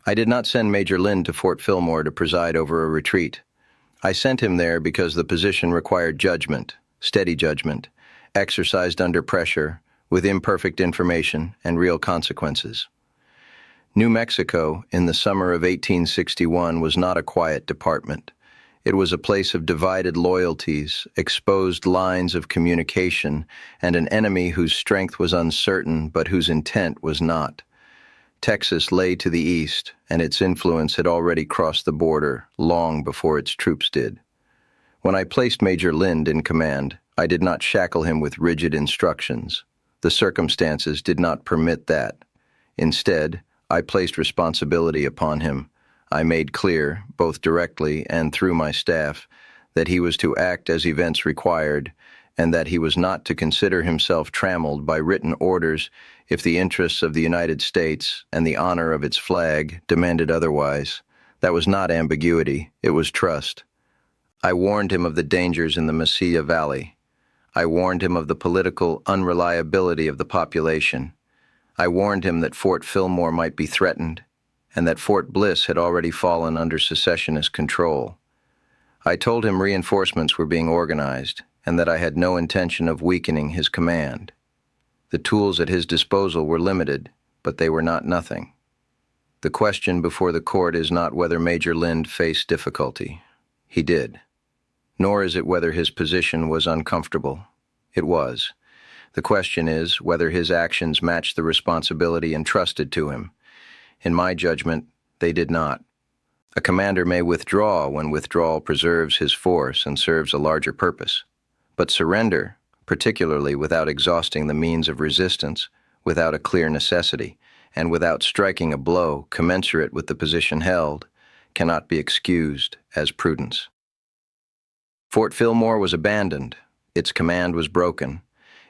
I did not send Major Lynde to Fort Fillmore to preside over a retreat. I sent him there because the position required judgment, steady judgment, exercised under pressure, with imperfect information and real consequences. New Mexico, in the summer of 1861, was not a quiet department. It was a place of divided loyalties, exposed lines of communication, and an enemy whose strength was uncertain but whose intent was not. Texas lay to the east, and its influence had already crossed the border long before its troops did. When I placed Major Lynde in command, I did not shackle him with rigid instructions. The circumstances did not permit that. Instead, I placed responsibility upon him. I made clear, both directly and through my staff, that he was to act as events required, and that he was not to consider himself trammeled by written orders if the interests of the United States and the honor of its flag demanded otherwise. That was not ambiguity, it was trust. I warned him of the dangers in the Mesilla Valley. I warned him of the political unreliability of the population. I warned him that Fort Fillmore might be threatened, and that Fort Bliss had already fallen under secessionist control. I told him reinforcements were being organized, and that I had no intention of weakening his command. The tools at his disposal were limited, but they were not nothing. The question before the court is not whether Major Lynde faced difficulty. He did. Nor is it whether his position was uncomfortable. It was. The question is whether his actions matched the responsibility entrusted to him. In my judgment, they did not. A commander may withdraw when withdrawal preserves his force and serves a larger purpose. But surrender, particularly without exhausting the means of resistance, without a clear necessity, and without striking a blow commensurate with the position held, cannot be excused as prudence. Fort Fillmore was abandoned, its command was broken,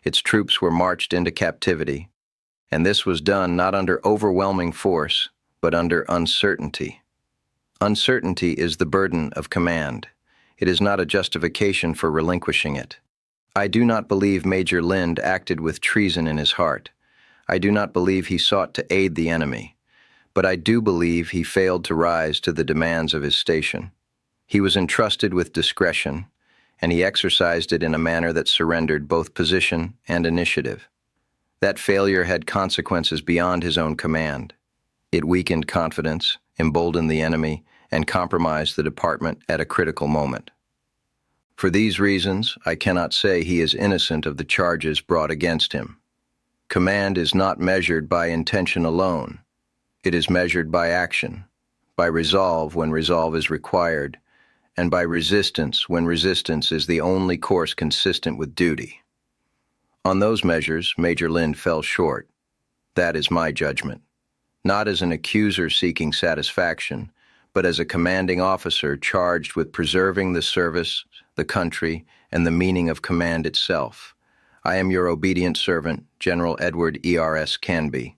its troops were marched into captivity, and this was done not under overwhelming force, but under uncertainty. Uncertainty is the burden of command. It is not a justification for relinquishing it. I do not believe Major Lynde acted with treason in his heart. I do not believe he sought to aid the enemy. But I do believe he failed to rise to the demands of his station. He was entrusted with discretion, and he exercised it in a manner that surrendered both position and initiative. That failure had consequences beyond his own command. It weakened confidence, emboldened the enemy, and compromised the department at a critical moment. For these reasons, I cannot say he is innocent of the charges brought against him. Command is not measured by intention alone. It is measured by action, by resolve when resolve is required, and by resistance when resistance is the only course consistent with duty. On those measures, Major Lynde fell short. That is my judgment. Not as an accuser seeking satisfaction, but as a commanding officer charged with preserving the service, the country, and the meaning of command itself. I am your obedient servant, General Edward E.R.S. Canby.